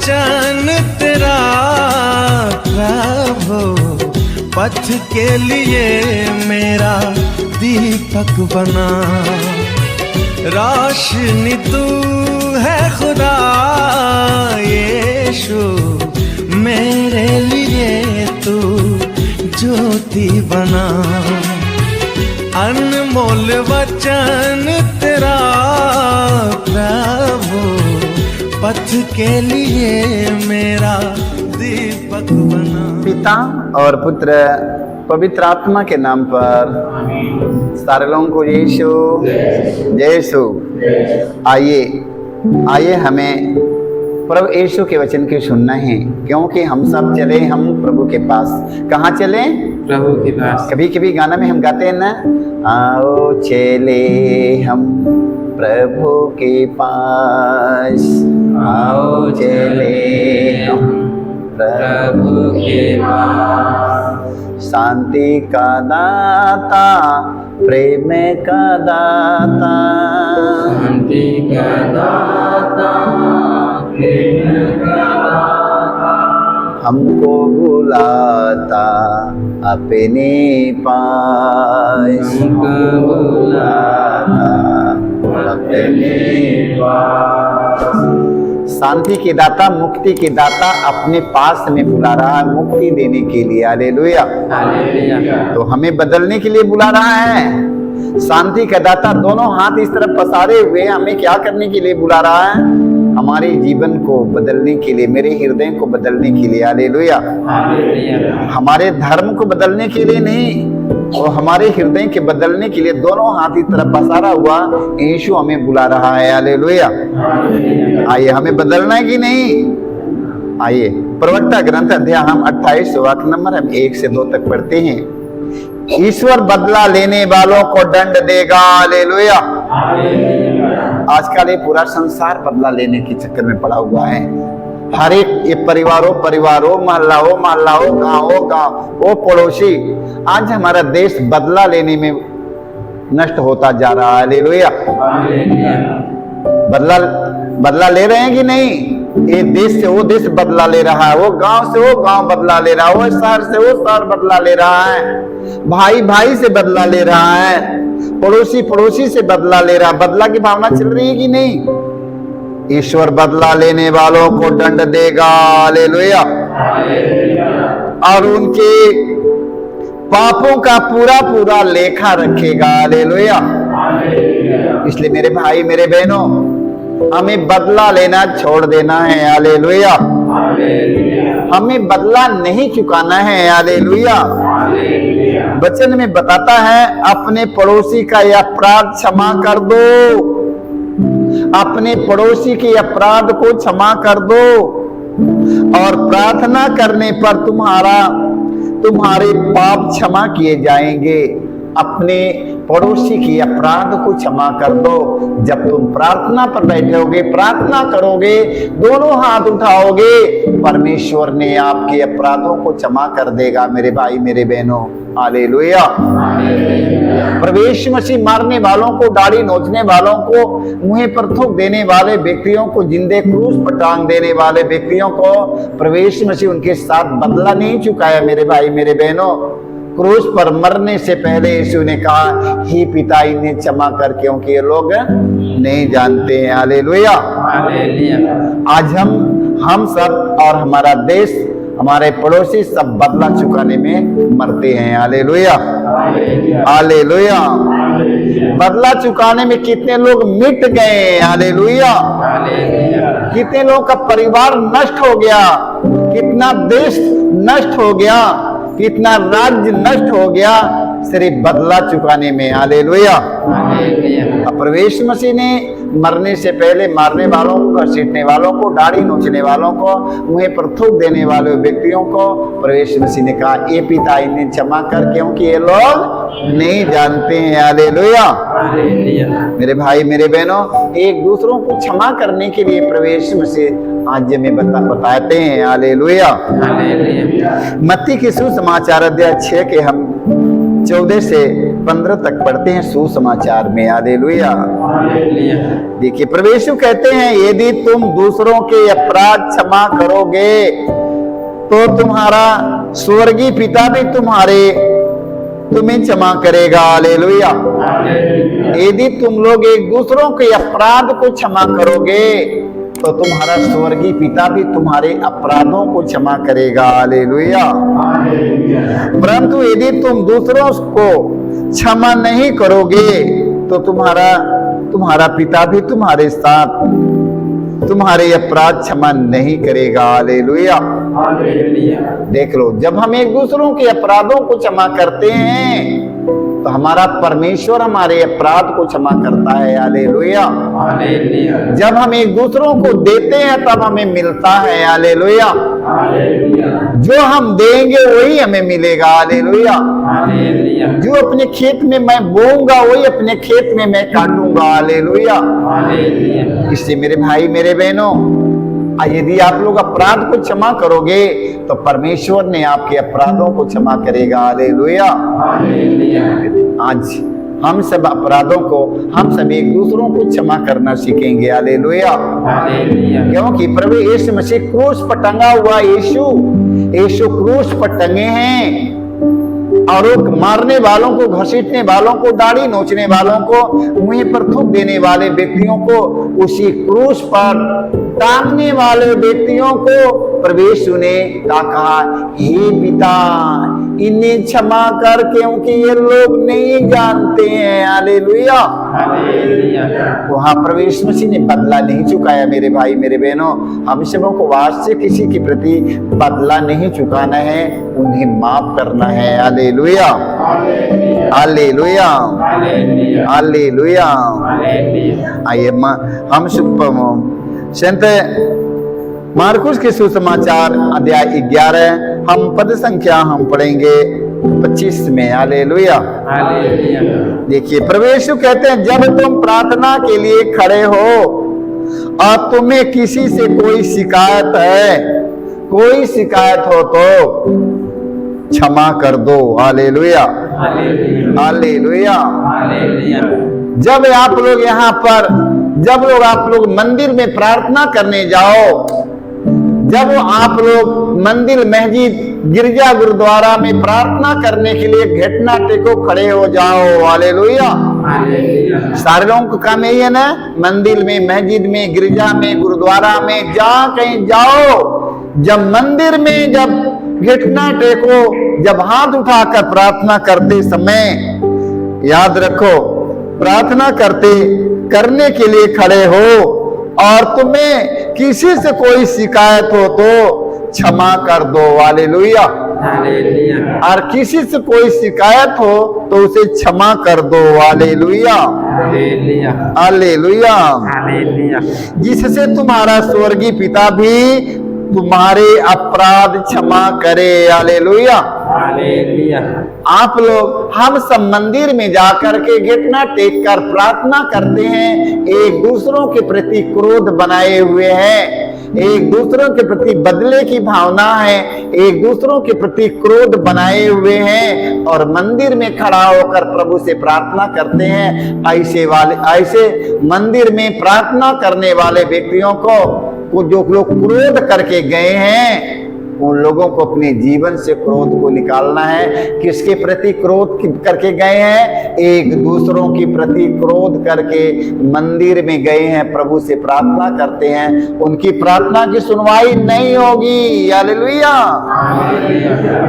वचन तेरा प्रभु, पथ के लिए मेरा दीपक बना। रोशनी तू है खुदा यीशु, मेरे लिए तू ज्योति बना। अनमोल वचन तेरा प्रभु, पथ के लिए मेरा दीपक बना। पिता और पुत्र पवित्र आत्मा के नाम पर सारे लोगों को यीशु यीशु। आइए हमें प्रभु यीशु के वचन की सुनना है, क्योंकि हम सब चले हम प्रभु के पास। कहाँ चले? प्रभु के पास। कभी कभी गाना में हम गाते हैं ना, आओ चले हम प्रभु के पास, आओ चले हम प्रभु के पास। शांति का दाता, प्रेम का दाता, शांति का दाता, प्रेम का दाता, हमको बुलाता अपने पास, हमको बुलाता अपने पास। शांति के दाता, मुक्ति के दाता अपने पास में बुला रहा है, मुक्ति देने के लिए। हालेलुया। तो हमें बदलने के लिए बुला रहा है। शांति का दाता दोनों हाथ इस तरफ पसारे हुए हमें क्या करने के लिए बुला रहा है? हमारे जीवन को बदलने के लिए, मेरे हृदय को बदलने के लिए। हालेलुया। हमारे धर्म को बदलने के लिए नहीं, और हमारे हृदय के बदलने के लिए दोनों हाथ इस तरफ पसारा हुआ यीशु हमें बुला रहा है। हालेलुया। आइए, हमें बदलना है कि नहीं? आइए, प्रवक्ता ग्रंथ अध्याय हम 28 वाक्य नंबर हम 1 से 2 तक पढ़ते हैं। ईश्वर बदला लेने वालों को दंड देगा। हालेलुया। आजकल ये पूरा संसार बदला लेने के चक्कर में पड़ा हुआ है। हर एक ये परिवारों, मोहल्लाओं, गांव, वो पड़ोसी, आज हमारा देश बदला लेने में नष्ट होता जा रहा है। हालेलुया। बदला ले रहे हैं कि नहीं? ये देश से वो देश बदला ले रहा है, वो गांव से वो गांव बदला ले रहा है, वो शहर से वो शहर बदला ले रहा है, भाई भाई से बदला ले रहा है, पड़ोसी पड़ोसी से बदला ले रहा है। बदला की भावना चल रही है कि नहीं? ईश्वर बदला लेने वालों को दंड देगा। हालेलुया। और उनके पापों का पूरा पूरा लेखा रखेगा। हालेलुया। इसलिए मेरे भाई मेरे बहनों, हमें बदला लेना छोड़ देना है। हालेलुया। हमें बदला नहीं चुकाना है। हालेलुया। वचन में बताता है, अपने पड़ोसी का यह अपराध क्षमा कर दो, अपने पड़ोसी के अपराध को क्षमा कर दो, और प्रार्थना करने पर तुम्हारे पाप क्षमा किए जाएंगे। अपने पड़ोसी के अपराध को क्षमा कर दो। जब तुम प्रार्थना पर बैठोगे, प्रार्थना करोगे, दोनों हाथ उठाओगे, परमेश्वर ने आपके अपराधों को क्षमा कर देगा। मेरे भाई मेरे बहनों, हालेलुया। प्रभु यीशु मसीह मारने वालों को, दाढ़ी नोचने वालों को, मुंह पर थूक देने वाले व्यक्तियों को, जिंदे क्रूस पर टांग देने वाले व्यक्तियों को प्रभु यीशु मसीह उनके साथ बदला नहीं चुकाया। मेरे भाई मेरे बहनों, क्रूस पर मरने से पहले यीशु ने कहा, हे पिता इन्हें क्षमा कर, क्योंकि ये लोग नहीं जानते हैं। हालेलुया। आज हम सब और हमारा देश, हमारे पड़ोसी सब बदला चुकाने में मरते हैं। हालेलुया। हालेलुया। बदला चुकाने में कितने लोग मिट गए। हालेलुया। कितने लोगों का परिवार नष्ट हो गया, कितना देश नष्ट हो गया, कितना राज्य नष्ट हो गया, सिर्फ बदला चुकाने में। हालेलुया। प्रभु यीशु मसीह ने मरने से पहले मारने वालों को, घसीटने वालों को, दाढ़ी नोचने वालों को, मुंह पर थूक देने वाले व्यक्तियों को प्रभु यीशु मसीह ने कहा, ए पिता इन्हें क्षमा कर, क्योंकि ये लोग नहीं जानते हैं। हालेलुया। मेरे भाई मेरे बहनों, एक दूसरों को क्षमा करने के लिए प्रभु यीशु मसीह आज में बताते हैं। हालेलुया। मत्ती के सुसमाचार अध्याय 6 के हम 14 से 15 तक पढ़ते हैं सुसमाचार में। हालेलुया। देखिए प्रभु यीशु कहते हैं, यदि तुम दूसरों के अपराध क्षमा करोगे तो तुम्हारा स्वर्गीय पिता भी तुम्हें क्षमा करेगा। हालेलुया। यदि तुम लोग एक दूसरों के अपराध को क्षमा करोगे तो तुम्हारा स्वर्गीय पिता भी तुम्हारे अपराधों को क्षमा करेगा। हालेलुया। परंतु यदि तुम दूसरों को क्षमा नहीं करोगे तो तुम्हारा पिता भी तुम्हारे साथ तुम्हारे अपराध क्षमा नहीं करेगा। हालेलुया। देख लो, जब हम एक दूसरों के अपराधों को क्षमा करते हैं तो हमारा परमेश्वर हमारे अपराध को क्षमा करता है। हालेलुया। जब हम एक दूसरों को देते हैं तब हमें मिलता है। हालेलुया। जो हम देंगे वही हमें मिलेगा। हालेलुया। जो अपने खेत में मैं बोऊंगा वही अपने खेत में मैं काटूंगा। हालेलुया। इससे मेरे भाई मेरे बहनों, यदि आप लोग अपराध को क्षमा करोगे तो परमेश्वर ने आपके अपराधों को क्षमा करेगा। हालेलुया। आज हम सब अपराधों को, हम सब एक दूसरों को क्षमा करना सीखेंगे। हालेलुया। क्योंकि प्रभु यीशु मसीह क्रूस पर टंगा हुआ, यीशु क्रूस पर टंगे हैं और मारने वालों को, घसीटने वालों को, दाढ़ी नोचने वालों को, मुंह पर थूक देने वाले व्यक्तियों को, उसी क्रूस पर टांगने वाले व्यक्तियों को प्रभु यीशु ने कहा, हे पिता इन्हें क्षमा कर क्योंकि ये लोग नहीं जानते हैं। हालेलुया। वहां प्रभु यीशु मसीह ने बदला नहीं चुकाया। मेरे भाई मेरे बहनों, हम सबों को वास्तव किसी के प्रति बदला नहीं चुकाना है, उन्हें माफ करना है। हालेलुया। हालेलुया। हालेलुया। आइए हम संत मार्कुस के सुसमाचार अध्याय 11 हम पद संख्या हम पढ़ेंगे 25 में। हालेलुया। देखिए प्रभु यीशु कहते हैं, जब तुम प्रार्थना के लिए खड़े हो और तुम्हें किसी से कोई शिकायत हो तो क्षमा कर दो। हालेलुया। हालेलुया। जब आप लोग मंदिर में प्रार्थना करने जाओ, जब आप लोग मंदिर, मस्जिद, गिरजा, गुरुद्वारा में प्रार्थना करने के लिए घटना टेको खड़े हो जाओ। हालेलुया। सारे लोगों का काम यही है ना, मंदिर में, मस्जिद में, गिरजा में, गुरुद्वारा में कहीं जाओ, जब मंदिर में जब घटना टेको, जब हाथ उठाकर प्रार्थना करते समय याद रखो, प्रार्थना करने के लिए खड़े हो और तुम्हें किसी से कोई शिकायत हो तो क्षमा कर दो। हालेलुया। और किसी से कोई शिकायत हो तो उसे क्षमा कर दो। हालेलुया। हालेलुया। जिससे तुम्हारा स्वर्गीय पिता भी तुम्हारे अपराध क्षमा करे। हालेलुया। आप लोग, हम सब मंदिर में जाकर के घटना टेक कर प्रार्थना करते हैं, एक दूसरों के प्रति क्रोध बनाए हुए हैं, एक दूसरों के प्रति बदले की भावना है, एक दूसरों के प्रति क्रोध बनाए हुए हैं और मंदिर में खड़ा होकर प्रभु से प्रार्थना करते हैं। ऐसे मंदिर में प्रार्थना करने वाले व्यक्तियों को जो लोग क्रोध करके गए हैं, उन लोगों को अपने जीवन से क्रोध को निकालना है। किसके प्रति क्रोध करके गए हैं? एक दूसरों के प्रति क्रोध करके मंदिर में गए हैं, प्रभु से प्रार्थना करते हैं, उनकी प्रार्थना की सुनवाई नहीं होगी। हालेलुया।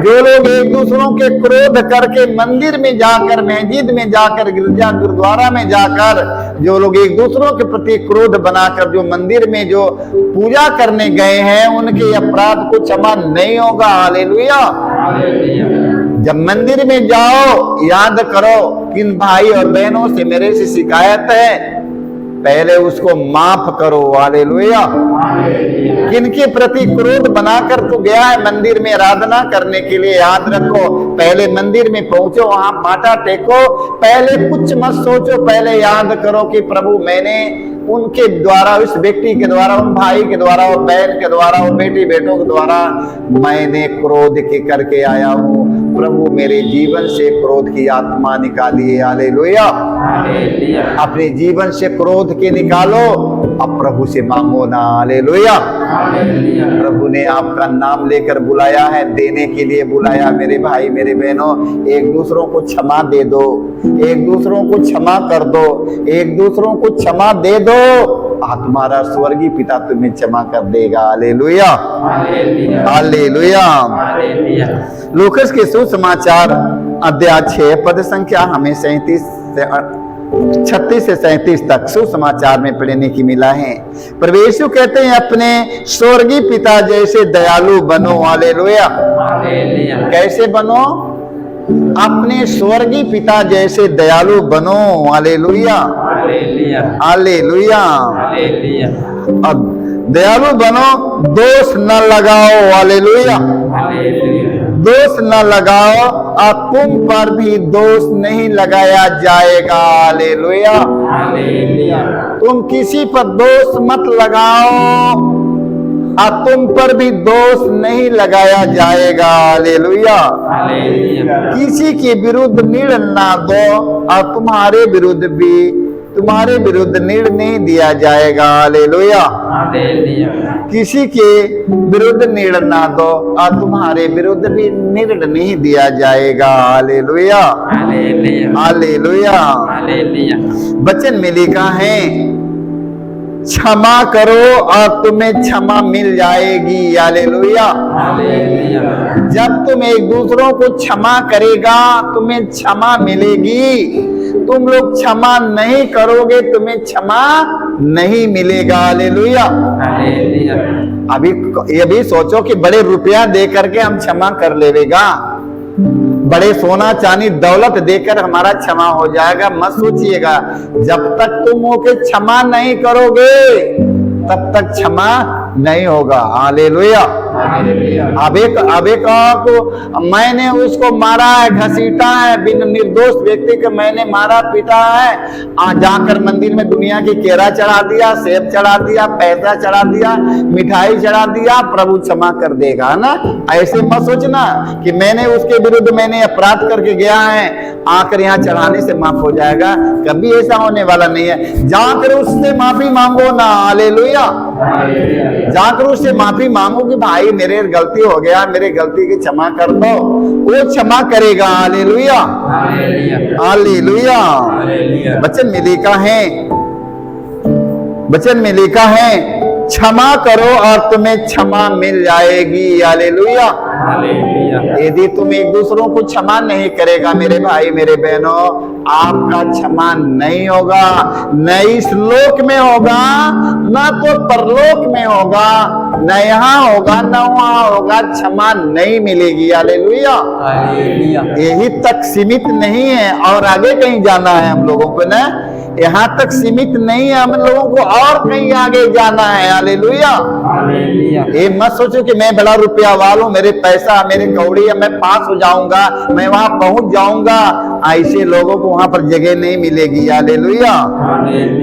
जो लोग एक दूसरों के क्रोध करके मंदिर में जाकर, मस्जिद में जाकर, गिरजा गुरुद्वारा में जाकर, जो लोग एक दूसरों के प्रति क्रोध बनाकर जो मंदिर में जो पूजा करने गए हैं, उनके अपराध को क्षमा नहीं होगा। हालेलुया। जब मंदिर में जाओ, याद करो किन भाई और बहनों से मेरे से शिकायत है, पहले उसको माफ करो। हालेलुया। किनके प्रति क्रोध बनाकर तू गया है मंदिर में आराधना करने के लिए, याद रखो, पहले मंदिर में पहुंचो, वहां माथा टेको, पहले कुछ मत सोचो, पहले याद करो कि प्रभु मैंने उनके द्वारा, उस व्यक्ति के द्वारा, उन भाई के द्वारा, उन बहन के द्वारा, उन बेटी बेटों के द्वारा मैंने क्रोध के करके आया हूँ। प्रभु मेरे जीवन से क्रोध की आत्मा निकालिए। हालेलुया। अपने जीवन से क्रोध के निकालो, अब प्रभु से मांगो ना। हालेलुया। प्रभु ने आपका नाम लेकर बुलाया है, देने के लिए बुलाया। मेरे भाई मेरे बहनों, एक दूसरों को क्षमा दे दो, एक दूसरों को क्षमा कर दो, एक दूसरों को क्षमा दे दो, तुम्हारा स्वर्गीय पिता तुम्हें क्षमा कर देगा। हालेलुया। हालेलुया। लूकास के सुसमाचार अध्याय 6 पद संख्या हमें 36 से 37 तक सुसमाचार में पढ़ने की मिला है। प्रभु यीशु कहते हैं अपने स्वर्गीय पिता जैसे दयालु बनो। हालेलुया। कैसे बनो? अपने स्वर्गीय पिता जैसे दयालु बनो। हालेलुया। हालेलुया। अब दयालु बनो, दोष न लगाओ। हालेलुया। दोष न लगाओ और तुम पर भी दोष नहीं लगाया जाएगा। हालेलुया। तुम किसी पर दोष मत लगाओ और तुम पर भी दोष नहीं लगाया जाएगा। हालेलुया। किसी के विरुद्ध निर्णय ना दो और तुम्हारे विरुद्ध निर्णय नहीं दिया जाएगा। हालेलुया। किसी के विरुद्ध निर्णय ना दो और तुम्हारे विरुद्ध भी निर्णय नहीं दिया जाएगा। हालेलुया। हालेलुया। वचन में लिखा है क्षमा करो और तुम्हें क्षमा मिल जाएगी। हालेलुया। जब तुम एक दूसरों को क्षमा करेगा तुम्हें क्षमा मिलेगी। तुम लोग क्षमा नहीं करोगे तुम्हें क्षमा नहीं मिलेगा। हालेलुया। अभी सोचो कि बड़े रुपया दे करके हम क्षमा कर लेगा, बड़े सोना चांदी दौलत देकर हमारा क्षमा हो जाएगा। मत सोचिएगा, जब तक तुम होके क्षमा नहीं करोगे तब तक क्षमा नहीं होगा। हालेलुया। अब एक को मैंने उसको मारा है, घसीटा है, बिन निर्दोष व्यक्ति को मैंने मारा पीटा है, जाकर मंदिर में दुनिया की केरा चढ़ा दिया, सेब चढ़ा दिया, पैसा चढ़ा दिया, मिठाई चढ़ा दिया, प्रभु क्षमा कर देगा ना। ऐसे मत सोचना कि मैंने उसके विरुद्ध मैंने अपराध करके गया है, आकर यहाँ चढ़ाने से माफ हो जाएगा। कभी ऐसा होने वाला नहीं है। जाकर उससे माफी मांगो ना। हालेलुया। जाकर उससे माफी मांगो कि भाई मेरे गलती हो गया, मेरे गलती की क्षमा कर दो, वो क्षमा करेगा। हालेलुया। हालेलुया। वचन में लिखा है क्षमा करो और तुम्हें क्षमा मिल जाएगी। हालेलुया। यदि तुम एक दूसरों को क्षमा नहीं करेगा मेरे भाई मेरे बहनों, आपका क्षमा नहीं होगा। न इस लोक में होगा, न तो परलोक में होगा, न यहाँ होगा न वहाँ होगा, क्षमा नहीं मिलेगी। हालेलुया। यही तक सीमित नहीं है और आगे कहीं जाना है हम लोगों को ना। यहाँ तक सीमित नहीं है, हम लोगों को और कहीं आगे जाना है। हालेलुया। ये मत सोचो कि मैं बड़ा रुपया वाला हूं, मेरे पैसा मेरे कौड़ी है, मैं पास हो जाऊंगा, मैं वहां पहुंच जाऊंगा। ऐसे लोगों को वहां पर जगह नहीं मिलेगी। हालेलुया।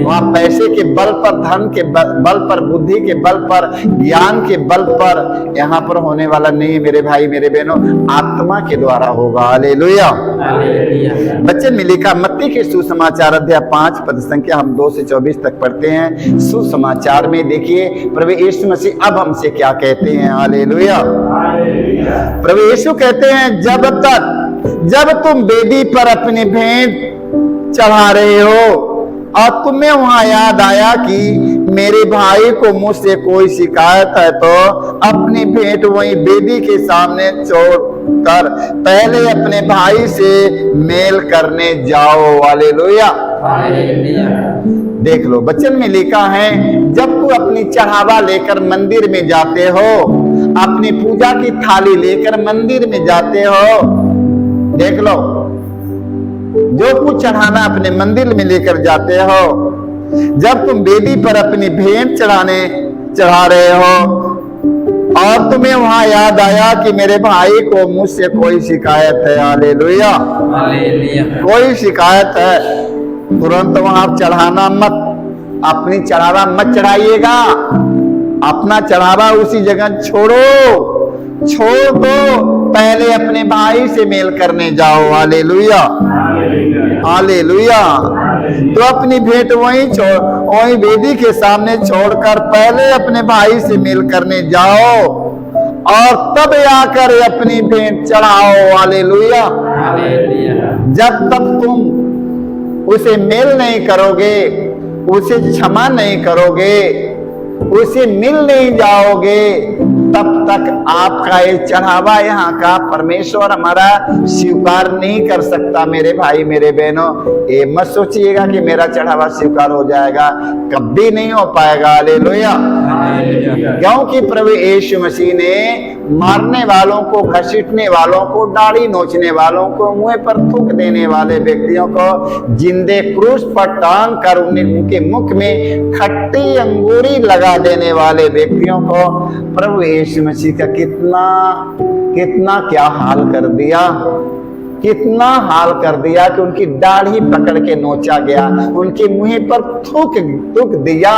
वहां पैसे के बल पर, धन के बल पर, बुद्धि के बल पर, ज्ञान के बल पर यहाँ पर होने वाला नहीं मेरे भाई मेरे बहनों, आत्मा के द्वारा होगा। हालेलुया। बच्चन में लिखा मत्ती के सुसमाचार अध्याय 5 पद संख्या हम 2 से 24 तक पढ़ते हैं। सुसमाचार में देखिए प्रभु यीशु मसीह अब हमसे क्या कहते हैं। हालेलुया। प्रभु यीशु कहते हैं जब तुम वेदी पर अपनी भेंट चढ़ा रहे हो और तुम्हें वहां याद आया कि मेरे भाई को मुझसे कोई शिकायत है, तो अपनी भेंट वहीं वेदी के सामने छोड़कर पहले अपने भाई से मेल करने जाओ। हालेलुया। देख लो वचन में लिखा है जब तू अपनी चढ़ावा लेकर मंदिर में जाते हो, अपनी पूजा की थाली लेकर मंदिर में जाते हो, देख लो जो कुछ चढ़ाना अपने मंदिर में लेकर जाते हो, जब तुम वेदी पर अपनी भेंट चढ़ा रहे हो और तुम्हें वहां याद आया कि मेरे भाई को मुझसे कोई शिकायत है। हालेलुया। कोई शिकायत है, तुरंत वहां चढ़ाना मत, अपनी चढ़ावा मत चढ़ाइएगा, अपना चढ़ावा उसी जगह छोड़ो, छोड़ दो, पहले अपने भाई से मेल करने जाओ। Hallelujah, hallelujah. तो अपनी भेंट वहीं वेदी के सामने छोड़कर पहले अपने भाई से मेल करने जाओ और तब आकर अपनी भेंट चढ़ाओ। हालेलुया। जब तक तुम उसे मेल नहीं करोगे, उसे क्षमा नहीं करोगे, उसे मिल नहीं जाओगे, तब तक आपका ये चढ़ावा यहाँ का परमेश्वर हमारा स्वीकार नहीं कर सकता। मेरे भाई मेरे बहनों, ये मत सोचिएगा कि मेरा चढ़ावा स्वीकार हो जाएगा, कभी नहीं हो पाएगा। हालेलुया। क्योंकि प्रभु यीशु मसीह ने मारने वालों को, घसीटने वालों को, दाढ़ी नोचने वालों को, मुंह पर थूक देने वाले व्यक्तियों को जिंदे क्रूस पर टांग कर उनके मुख में खट्टी अंगूरी लगा देने वाले व्यक्तियों को प्रभु यीशु मसीह का कितना क्या हाल कर दिया, कितना हाल कर दिया कि उनकी दाढ़ी पकड़ के नोचा गया, उनके मुंह पर थूक दिया।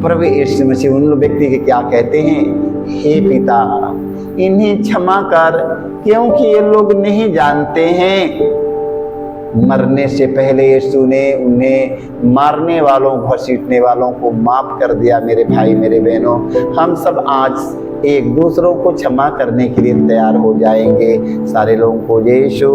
प्रभु यीशु मसीह उन व्यक्ति के क्या कहते हैं, हे पिता इन्हें क्षमा कर, क्योंकि ये लोग नहीं जानते हैं। मरने से पहले यीशु ने उन्हें मारने वालों, घसीटने वालों को माफ कर दिया। मेरे भाई मेरे बहनों, हम सब आज एक दूसरों को क्षमा करने के लिए तैयार हो जाएंगे। सारे लोगों को यीशु